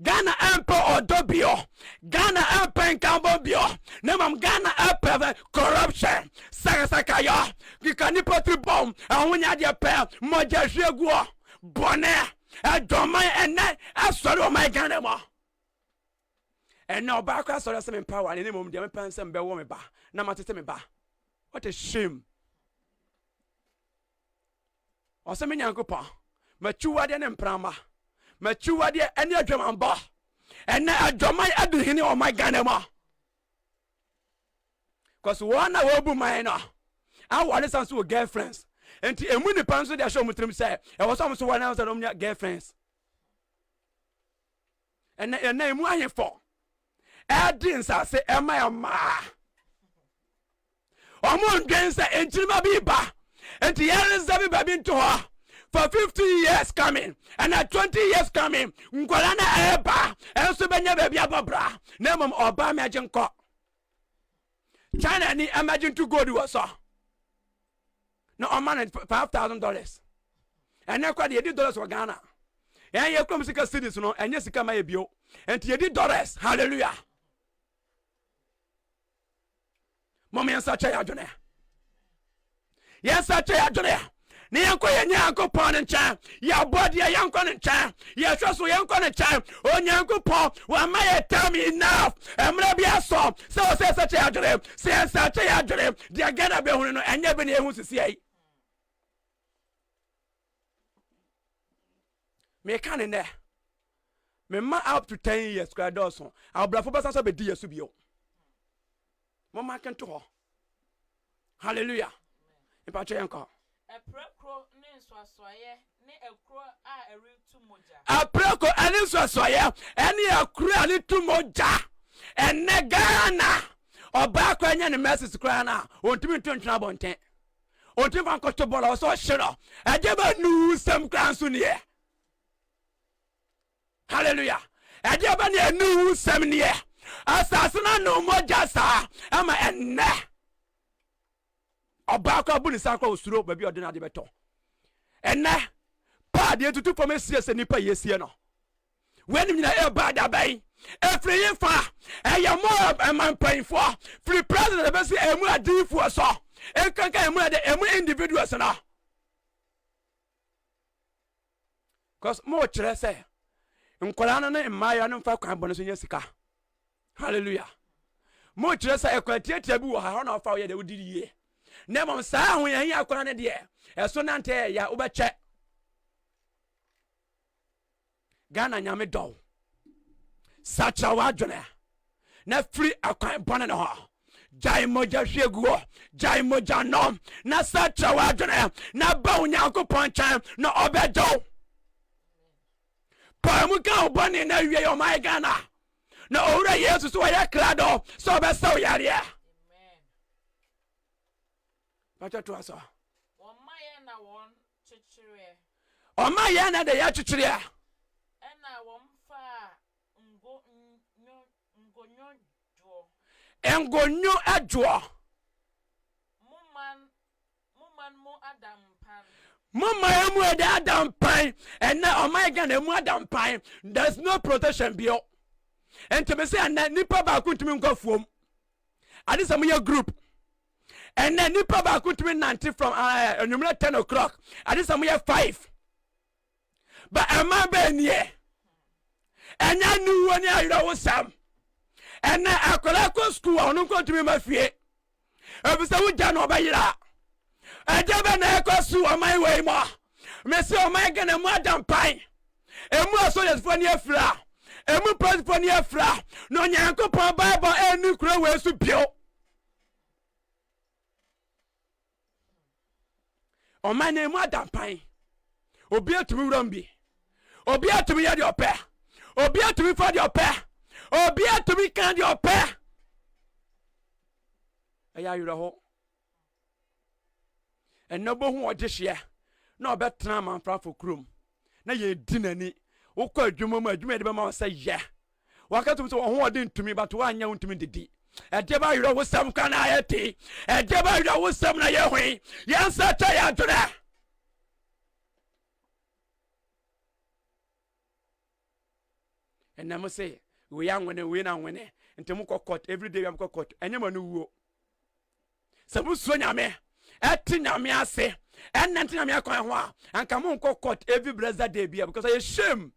Ghana Emperor Odobio. Ghana Emperor Cambobio. Nemam Ghana Emperor corruption. Sakaya. You can put the bomb. And when you have your pair, Moja Shegua, Bonnet, and Domai, and that, I saw my Ghana. And now back I saw some power and any moment, the pants and bear woman bar. No matter to me bar. What a shame. Or some young couple. Mature than Emprama. Mature dear any German bar. And now I draw my adhering on my Ghana. Because one I will be mine. I want to answer girlfriends. And the money pants they show me to say, I was almost one hour on your girlfriends. And your name, why you for? I didn't say, am I a ma? I'm on against the engine, my baby. And the others have been to her. for 50 years coming and 20 years coming nkwalana eba enso benya baby ababra na mom oba imagine ko China ni imagine to go do so no on man $5,000 and na kwa de $80 for Ghana and ye come sika cities no and sika ma ebio and $80 hallelujah mom yansa cha ya jone yansa cha ya jone ni yanko ye nyanko pon ncha ya body ya yanko ncha ya hweso yanko ncha o nyanko pon wa ma ye tell me enough emra bia so se such a adre se such a adre dia gana be hunu no enya be na ehu sisi ai me kan ne me ma up to 10 years kwa doso abrafo basa so be di yesu bio mo ma kan to ho hallelujah ipa che yanko Apreko ne nswasoye ne ekro a eritu moja. Apreko ani nswasoye eni ekro ani tu moja. Enne Ghana oba kwa nya ne message kra na ontimi ntwentwena bonten. Ontimi fan koto bola so hiro. Ejeba nu sem kra nso ne. Hallelujah. Ejeba ne nu sem ne. Asasuna no moja sa ama enne. Obaka buni sakwa usuro baby odena de beto enne pa de tutu for me sie nipa yesie no when nyina e bad abai every yefa e ya mo man painfo free president be say emu adifo so e kanka emu individuals na cause mo kire say nkola no na mmaya no mfa kwan bono so nya sika hallelujah mo kire say e kwatiatia bi wo ha na ofa wo ye de wodirie Nemom sa hu yan akora ne de eso nante ya ubeche Ghana nyame do sacha wadwene na free akwan bone ne ho jai moja hweguo jai moja nom na sacha wadwene na ba unyankopon chan na obedo pa mu ka bone na wie yo my Ghana na owura Yesu so ya krado so be so yare Pacha to aso. Won na won chichire. Omaye na de ya chichire. Ena won fa ngonyo jo. Engonyo adwo. Muman mo adampan. Mumma mu adampan. And now omaye ga na mu adampan. There's no protection bio. And to me say na nipa ba ku ntimi nkofuom. Ade some your group. And then nipa ba ku ntimi nante from 10 o'clock. Ade some your 5. But ama be nie. Enya nu woni ayira wo sam. And na akola ko school onu ko ntimi mafie. Ebisa wo ja no bayira. Ejebe na ekosu omai we mo. Me se omai ga na mu adampan. Emu aso for ni afra. Emu president for ni afra. No Nyankopon Bible enu kura we su bio. Omai na emu adampan. Obi atumi wurambi. Obi atumi ya de ope. Obi atumi fa de ope. Obi atumi kan de ope. Eya yura ho. Enobo hu ogihye na obetena manfra for krom na ye dinani wokọ adwuma mu adwuma de be ma say ye wakatum so ho ode ntumi but wa anya ntumi didi ede ba yura wo sam kana ayeti ede ba yura wo sam na ye hwen yansa ta ya dwena enna mo say we ya nwene we na nwene ntemu kokot every day am kokot enyema no wuo sabu so nyame eti nyame ase ennanti nyame akwan ho a anka mo kokot every brother day bia because I shame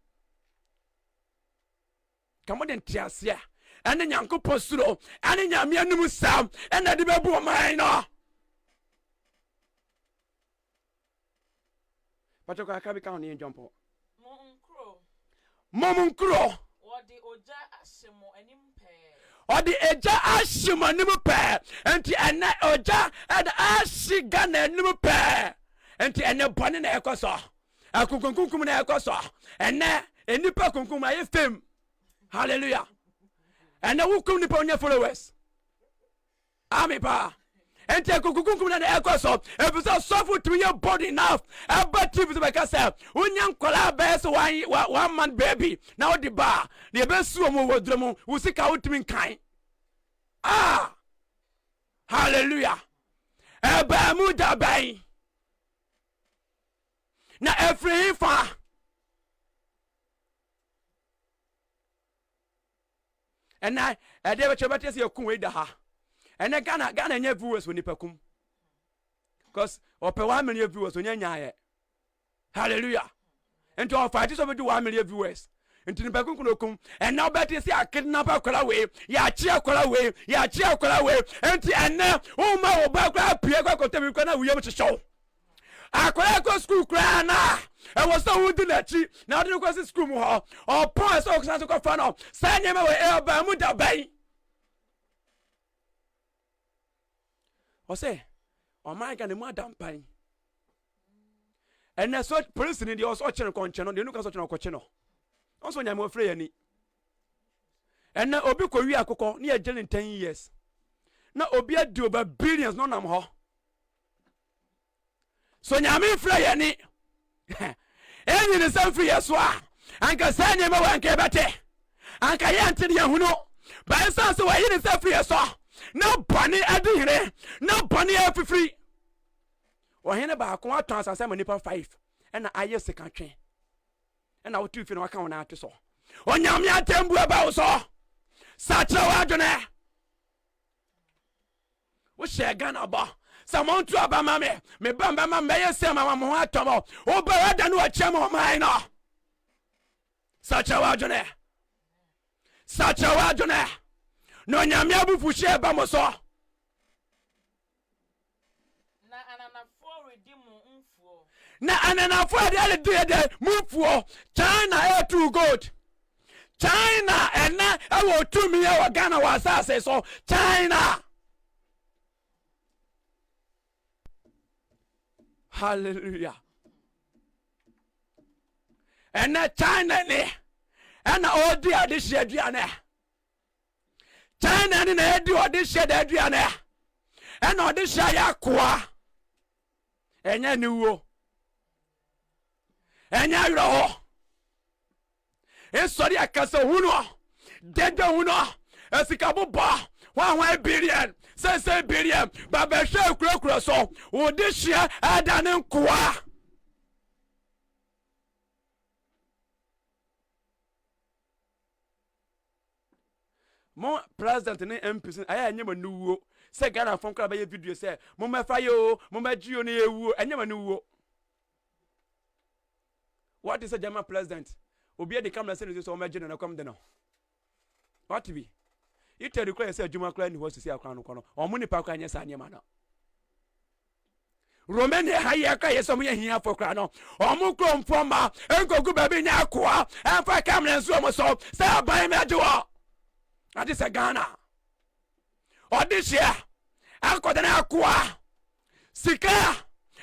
kamo den tiase a ene nyankopon suro ene nyame anum sam ena de bebu o man no patoko akabi kan ni jumpo momunkro wodi oja asemo anim pe Odi eja ashima nimu pe. Enti ene oja ed ashiga na nimu pe. Enti ene boni na ekoso. Akukunkum na ekoso. Ene enipa kunkum aye fame. Hallelujah. Ene wukum nipa onye followers. Ami pa. and take Kukum and Ecoso, if it's a soft to your body enough, but if it's like I said, when young Kola bears 1 month baby, now the bar, the best swimmer was Dramo, who seek out to me kind. Ah, hallelujah. Eba muda bay. Na every fa. And I never chabati see your kum with ha. And I Ghana nye viewers when you kum. Because open 1 million viewers when you hallelujah. And to our fighters over to 1 million viewers. Into the Bakum, and now better see a kidnap a color way, ya cheer color way, and now, oh my, background, Pierre Cotemicana, we have to show. I could go school cry now. I was so wounded that she now the was a school hall or poor socks as a cofano. Send him away, Bamuda Bay. Or say, or my God, the madam pine. And that's what person in the Ocean Conchano, the Lucas Ocean Cochino. Also, I'm afraid any. And now Obi Korea Coco near jail in 10 years. Now Obia do about billions, no nam ho. So Yami fly any. Any the same free as well. Anka Sanya Mawanke Bate. Anka Yanti Yahuno. By some so I in the free as well. No bunny at the no bunny every free. Or Hena Bakwa trans as I'm a nipper 5. And I yes the country. And I will do if you know I can't out to so. On Yamia Tembu about so. Such a wagone. What's she gun about? Someone to about mammy. Me bamba may say my mamma tomo. Oh, but I don't know a chamo mine. Such a wagone. Such a wagone. No Yamia Bufushi Bamoso. Na anana for the other day move for China air too good. China and now I will 2 million Ghana was say so China. Hallelujah. And now China ne and all the this year Diana. China and the this year Diana. And all this year kwa. And ya new. Enya yuro esori akasa huno dede huno esikabu ba 1 billion say billion baba hwe kura so wo de hia adane nkoa mo president ne MPs aya nyema nuwo say Ghana fon kra ba ye video say mo mefa yo mo magio ne ewu enyema nuwo. What is a German president? Obi de camera say so imagine na come there. What be? You tell the cry say Juma cry ni was to see akwa no kono. Omuni pa kwa nyesa anyema na. Romania haya ka yeso mo yehia for cry no. Omu krom foma enkogu baby nya akwa. Enfa camera so mo so say aban me ajo. Ade se Ghana. Odisia. Akoda na akwa. Sika.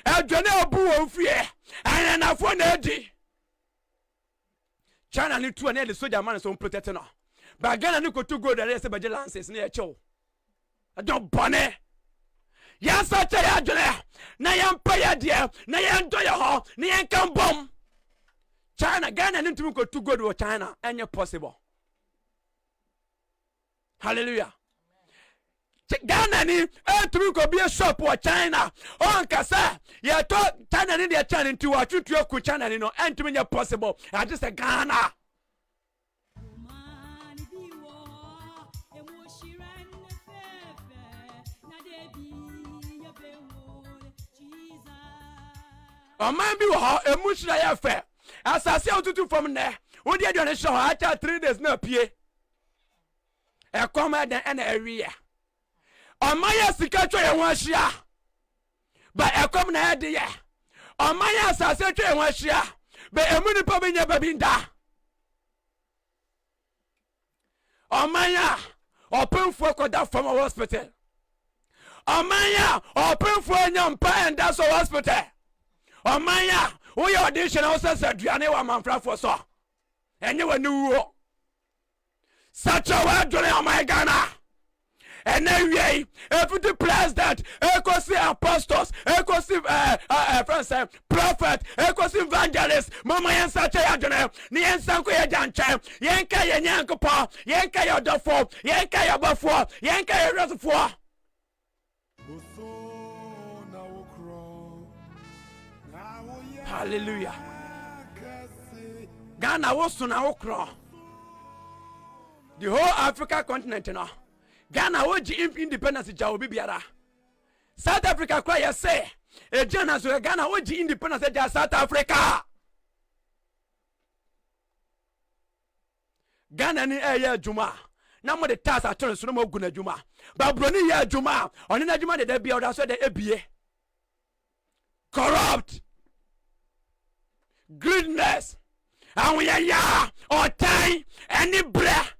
Adwane obu ofie. Anana fo na edi. China ni two and the soldier man so protect no. But Ghana ni ko to go there say baje lances na echo. I don't bone. Ya sa cha ya dwele. Na yan pa ya de, na yan do ya ho, na yan kan bom. China Ghana ni to go to go to China any possible. Hallelujah. Ghana ni to go be a shop or China. On kasa ya to China ni dia China into wa tutu ku China ni no and to me possible. I just say Ghana. O man bi wo ho emushira ya fe. Asase otutu from there. Wo dia don show ha 3 days na pie. E come den na area. Omaya sika twa ye ho ahia ba ekom na ede ye omaya asase twa ye ho ahia ba emuni pa benya babinda omaya openfo koda from hospital omaya openfo nyampa and that's hospital omaya wo ye audition also aduane wa manfrafo so enye wani wo sacha wa dole omaya Ghana. And then we if the president apostles, ekosi friends, prophet, ekosi evangelist. Mama yen sache ya jone. Ni yen sanko ya janche. Yen ka ye nyankopo. Yen ka ya dofo. Yen ka ya bafo. Yen ka ya resofo. Hallelujah. Ghana was na okro. The whole Africa continent now. Ghana was independence jawo bibiara. South Africa cry ya say. E Ghana so Ghana was independence ja South Africa. Ghana ni ya juma. Na mo de tax aton so no mo gu na juma. Babroni ya juma. Oni na juma de bia oda so de ebie. Corrupt. Goodness. And we are ya or time any breath.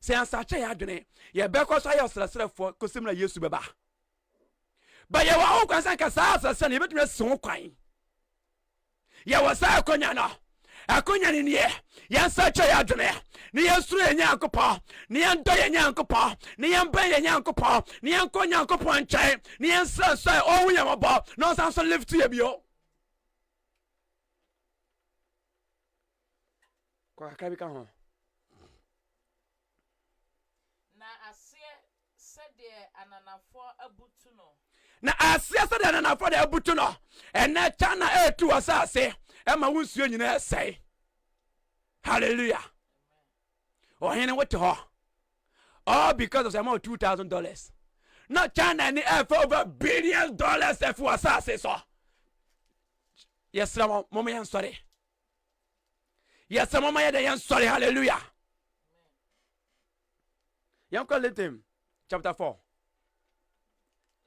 Say answer ya done. Ye be ko so ya srasra for kosim na Yesu beba. But ye wa o kwansan ka sa srasra na ye betumi so kwan. Ye wa sa akonya no. Akonya ni ne ye answer ya done. Ni Yesu enya akopɔ. Ni endo enya akopɔ. Ni yemba enya akopɔ. Ni enkonya akopɔ nkyɛn. Ni ensa so o wunya mabɔ. No san so lift ye bio. Akabika ho na asie sede ananafo abutu no na asie sede ananafo de abutu no ene chana etu asase e ma wunsuo nyina esai. Hallelujah. Oh hene what ho all because of amount $2,000. Not China any for over billions dollars for asase so. Yes mama yan sorry. Yes, mama yan sorry. Hallelujah. Yan call it him. Chapter 4.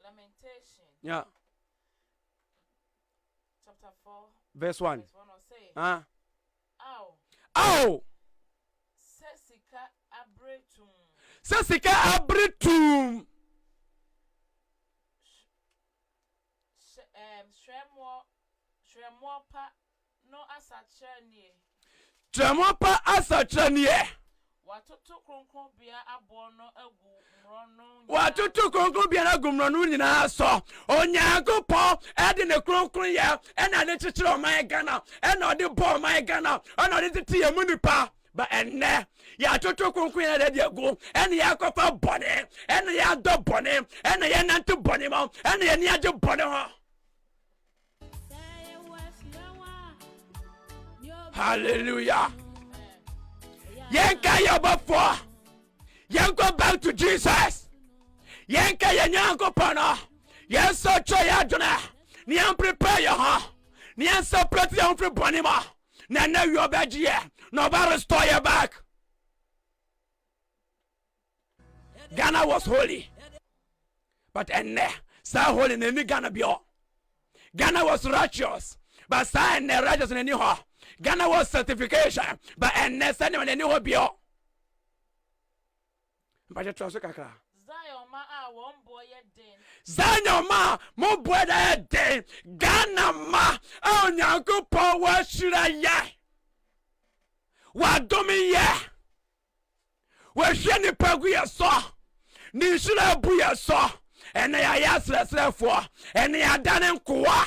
Lamentation. Yeah. Chapter 4. Verse 1. Verse 1 will say. Ow. Sesika abretum. Sesika abretum. Shremo pa no asachani. Tremopa asachanie. Watutu kronkron bia abo no agu mrono. Watutu kronkron bia agu mrono nyina so. Onyankopɔ ede ne kronkron ye ena ne chichiro oman Ghana ena ode bo oman Ghana ena ode tete ye munipa ba enne ya tutu kronkron ye de agu ena ya kofa bone ena ya do bone ena ye nante bone mo ena ye ni age bone ho. Hallelujah. Yenka yobafo. Yenko back to Jesus. Yenka yenyanko pano. Yenso choya jona. Niyan prepare your ha. Niyan separate your free bonima. Nana you obeji. No ba restore you back. Ghana was holy. But enne sa holy in Ghana bio. Ghana was righteous. But sa enne righteous in any ho. Ghana was certification, but and next time when you bio. But you trust kakra. Zion ma a one boy den. Zion ma mo boy that den. Ghana ma oh nyanko power shira ya. Wa domi ya. Wa sheni pagu ya so. Ni shira bu ya so. Ene ya yasre fo. Ene ya danen kwa.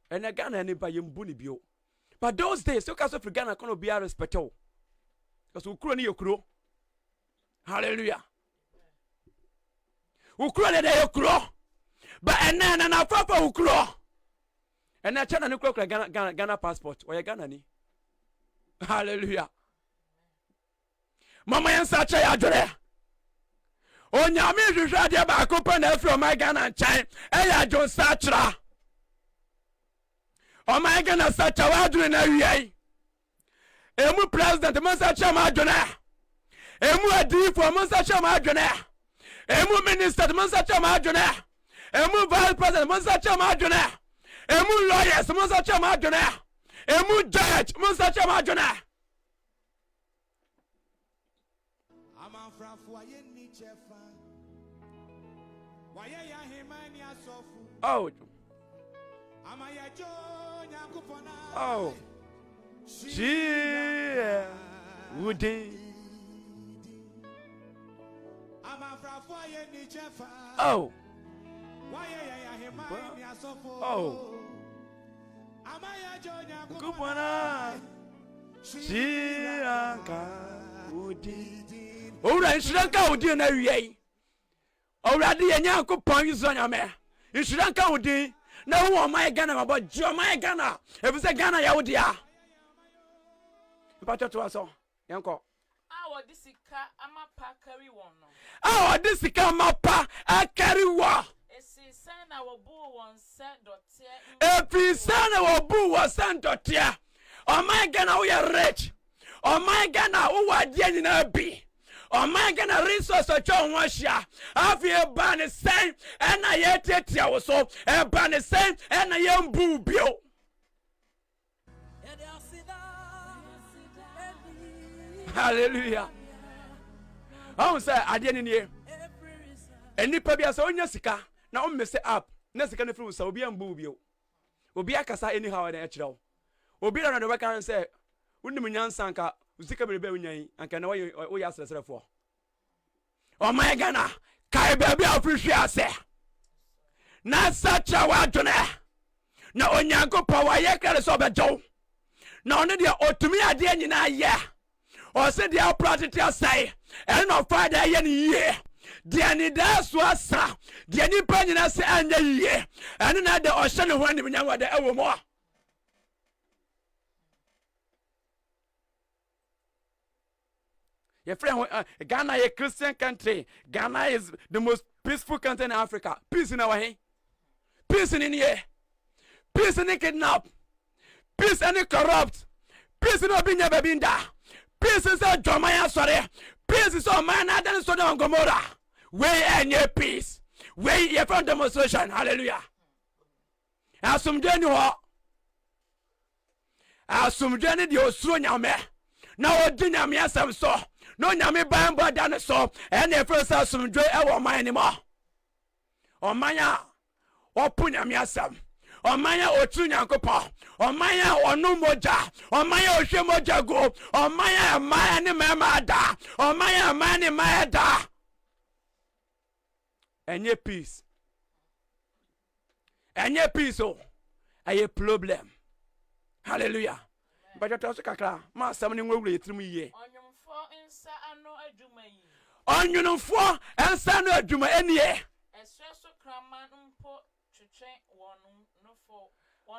And again, anybody mbuni bio. But those days, you can't say Ghana can't be a respectable. Because Ukraine you crow. Hallelujah. Ukraine they you crow. But and then and I for Ukraine. And I China nuclear Ghana passport. Or Ghana ni. Hallelujah. Mama yan sacha ya jore. O nyame hwehwe de ba ko na from my Ghana and China. Eya John Sachra. Oh my goodness, such a wadrin away. Emu president, Monsacha Madonna. Emu adi for Monsacha Madonna. Emu minister, Monsacha Madonna. Emu vice president, Monsacha Madonna. Emu lawyers, Monsacha Madonna. Emu judge, Monsacha Madonna. Oh. Oh, she would Oh. Kupana Shiranka Udi. Ora Shiranka Udi na wiye. Ora di enya kupon yuzonya me. Shiranka Udi na wo my Ghana mabo jo my Ghana. If say Ghana ya odi a. Mpacho to aso. Yanko. Awo disika ama pa carry one no. Awo disika ama pa a carry wa. Sana wabu won set dotia. Every sana wabu was sent dotia. Oh my Ghana we are rich. Oh my Ghana who are dear in a be. Oh my Ghana resource of John Washa. Have you ban the same and I yet it so a ban the same and I am boo bill. Hallelujah. I say I didn't hear. And you probably as on your sika. Now mess up. Next kind of fruit, so be a boobio. Obi akasa anyhow and actual. Obi on the record and say, Wundumunyan Sanka, Zika Rebellion, and can know what you asked for. Oh my Ghana, Kai baby appreciate say. Not such a watone. No on Yanko power, Yakar is over Joe. No, only the Otumia Diana, yeah. Or said the project say, and no Friday any year. Diani das wasa diani panyina se anya yie ene na de ohye ne ho anim nyanwa de ewo mo your friend Ghana a Christian country. Ghana is the most peaceful country in Africa. Peace in our hand, peace in here, peace in kidnap, peace in corrupt, peace in obinya babinda, peace is a Jomaya sorry, peace is on man and so on Gomorrah. Way and your peace. Way your front demonstration. Hallelujah. Asum Jenny what? Asum Jenny the Osronya me. Now dinner me as so. No nyame bamba dan so. And the first asum joy our mind anymore. O maya o punya me asam. O maya o tunya kopa. O maya o no moja. O maya o shemoja go. O maya maya ni mema da. O maya mani maya da. Any peace. Any peace, oh, a problem. Hallelujah. But you also kakra, ma summoning will be 3 years. On you for and son of Juma any year.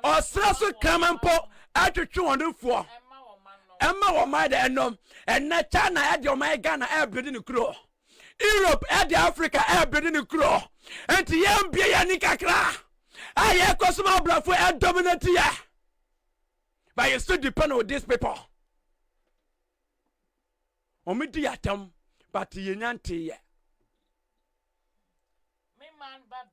Or Strasso Craman at 204. Emma or my denom, and not China had your my Ghana air building a crow. Europe and Africa air building a crow. And the MBA Nikakra. I have Cosmo Bluff for a dominant year. But you still depend on these people. Omidiatum, but the Yanti. Me man bab.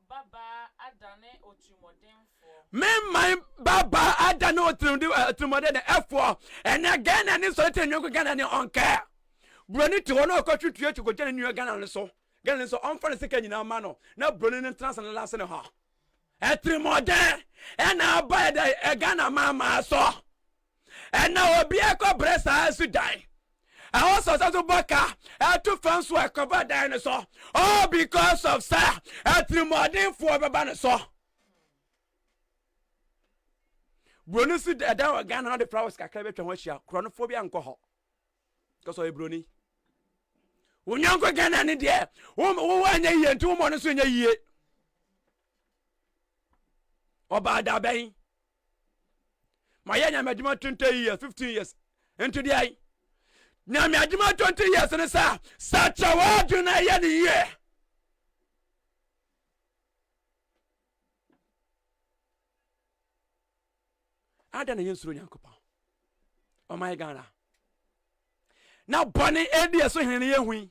Baba Adane Otumodem for. Me my Baba Adane Otumodem F4. And again, and it's certain you can any on care. Brony to one of country to go to New Ghana so. Ghana so on for the second in our mano. Now Brony and Trans and last in a ha. At 3 more day. And now by the Ghana mama saw. And now a Biako breast has to die. I also saw to Baka. I took fans who are covered dinosaur. All because of sir. At 3 more day for a dinosaur. Brony said that I got another flowers. I can't watch your chronophobia and cohort. Because of Brony. When you go again, any dear, one year and 2 months in a year. Or by that bay. My young Majima 20 years, 15 years, and today. Now, Majima 20 years and a such a word in a year. I don't know through Yankopa. Oh my Ghana. Now, Bonnie Eddie so here we.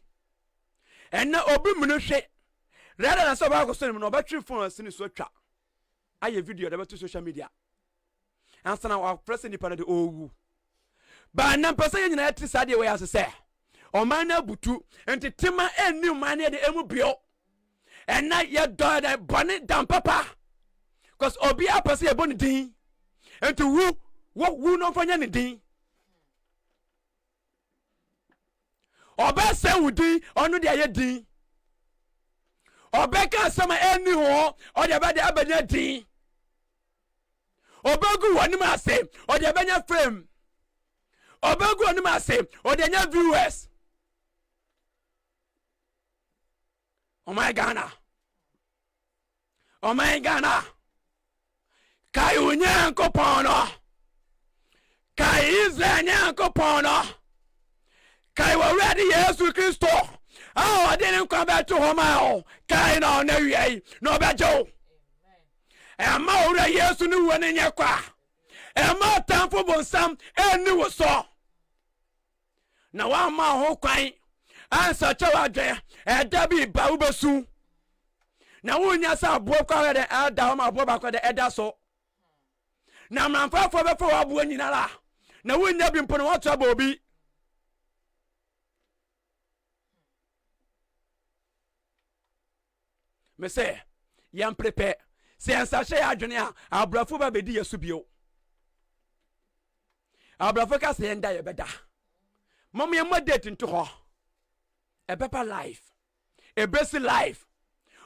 And now, Obi Munushe. Rather than so I was saying, no battery phone as soon as so trap. I have video about to social media. And so now our president part of the OU. But now, person in the side way as I say. O man butu and the timber and new money at the MBO. And now your daughter bonnet down papa. Because Obi a person a bonnet ding. And to woo, what woo not for anything. Obese wudi onu de ye din. Obeka sama eni ho o de ba de abanya din. Obegu wani ma se o de abanya frame. Obegu wani ma se o de nya viewers. Oh my Ghana. Oh my Ghana. Kai unyanko pono. Kai Israel nyanko pono. Kai wa ready Yesu Kristo. I didn't come back to home. Kai no na wi no bejo. And ma ora Yesu ni woni nyakwa. And ma tamfo bonsam eni wo so. Na wa ma ho kwan. Ansa chawa dwe e da bi ba wo besu. Na wo nya sa abo kwa de ada ho ma abo ba kwa de eda so. Na mramfafo be fo abo nyina la. Na wo nya bi mpo no wato aba obi. Me say yam prepare. Se ansa hye adwene a abrafo ba bedi yesu bio. Abrafo ka se enda ye beda. Mom ye modate nto ho. A pepper life, a best life.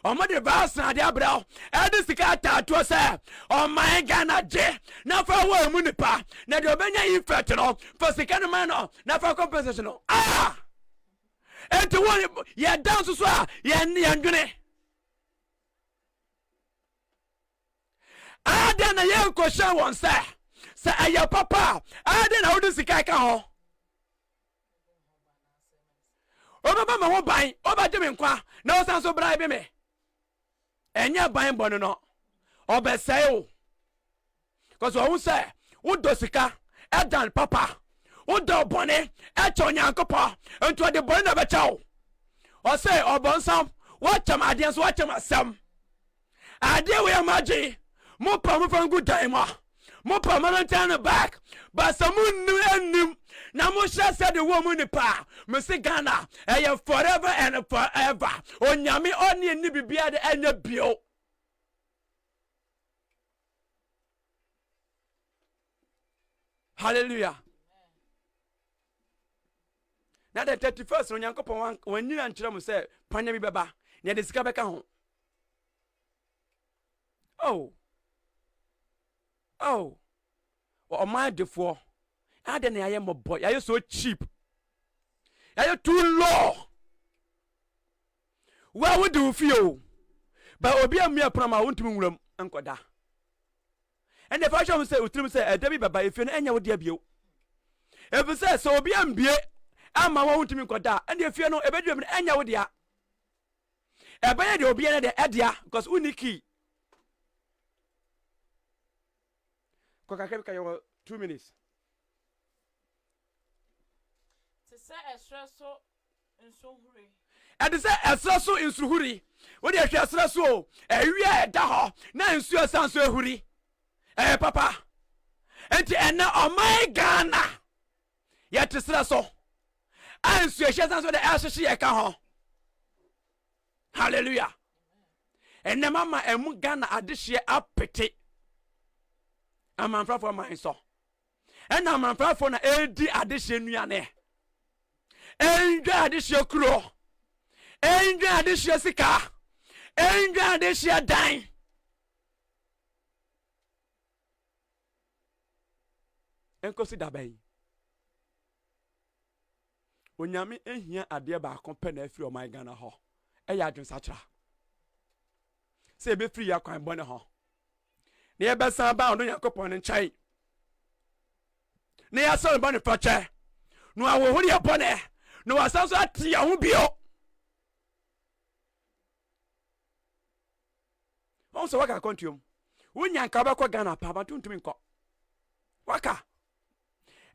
O mo de vas na de abra e de sika tato se o my Ghana je na fa wa mu nipa na de obenya effect no for sika no man no na fa compensation no enti won ye dance so a ye ndwene ada na ye ko sha won se aya papa ada na wo de sika ka ho. Obaba ma ho ban oba de me nkwa na osan so bra be me enya ban bon no obesai o cause wo say wo do sika edan papa wo do bone e chonya nkopo ento de bone na be chawo o say obonsam wo cham ade so wo cham asam ade we amaji mo pa mo fan good time mo pa mo turn back but some nim na mo sha said the woman ni pa me se Ghana forever and forever onyame oni ni bibia de enya bio. Hallelujah. Na the 31st onyankopon wannyina nkyere mo se panya bi beba na de sika beka ho. O my defo I don't know my boy. Are you so cheap? Are you too low? What would you feel? But Obi and me a pram, I want to room Uncle Da. And the fashion will say, Debbie, Baba, if you know any of you. If it says so, Obi and Be, I'm my want to me da. And if you know a bedroom, any of you. A bed will be an idea because Uniki. Coca 2 minutes. And say esraso insuhuri wo de hwe esraso ewia eda ho na nsu asanso ehuri papa enti ena o my Ghana yet esraso ansu ehwe asanso de ahyehe ye ka ho. Hallelujah. Ena mama emu Ghana adehye apete amanfrafo man so ena amanfrafo na edi adehye nuane enja adehye kuro enja adehye sika enja adehye dan enkosi dabai onyame ehia ade ba akompe na afiri o my Ghana ho eya adwen sachra se be free yakwan bone ho ne ebesan ba ono yakopon nchai ne yaso bone fache no awohori ebone no wasanso ati ya ho bio onso waka kontium wonya nka ba ko Ghana pa ba tuntumi nko waka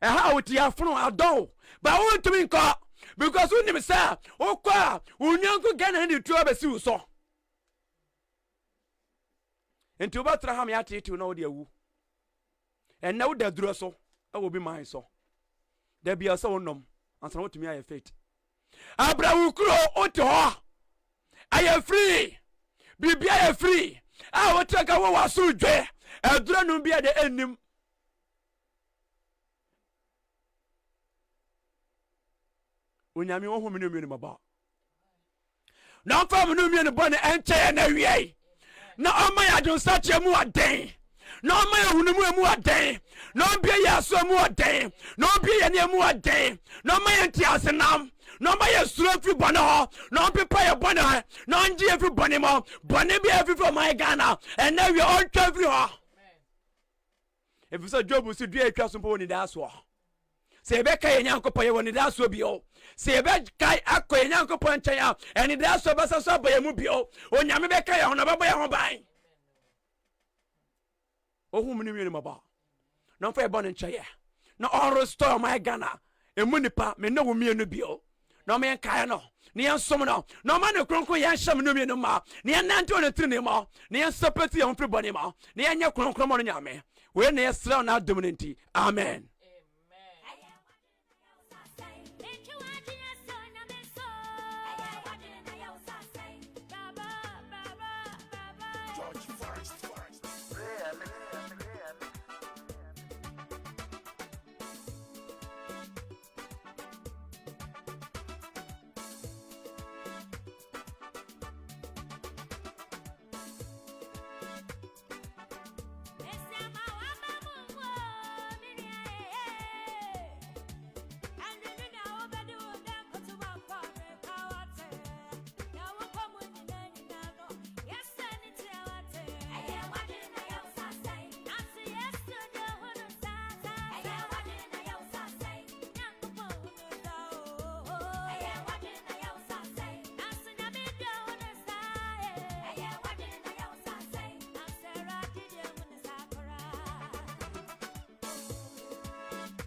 ha wuti afunu adon ba wontumi nko because unim say okwa unyanko Ghana ni tuo besi uso enti obatra ham ya tete na wo de awu en na wo da duro so awo bi man so da bia so wonom ansa wotumi aye faith abrawu kro oto ho aye free bibia aye free a wotaka wo waso dwe aduro no bia de enim onyame wo home no mi no maba na fa mu no mi no bone enche na wie na oma ya dun sache mu aden na oma ya hunu mu aden na obie ya so mu aden na obie ya ne mu aden na oma ya nti asenam na oma ya suro fi bone ho na pepa ya bone ho na nji fi bone mo bone bi afi from my Ghana and now we all travel ho if you say job si dua atwa so mpo ni da so se be kai Nyankopon ye woni da so bi o se be kai akoy Nyankopon nchen ya eni da so basa so ba ye mu bi o onyame be kai ho na baba ye ho ban ohum ni mi ni maba na fa e bon nchen ye na on restore my Ghana emu nipa me na wo mi enu bi o na me kai no ne yan som no na ma ne kronkron yan hyam no mi no ma ne yan nante on tiri ne ma ne yan sapeti yan fri boni ma ne yan nya kronkron mo no nyame we ne yesra na dominanti amen.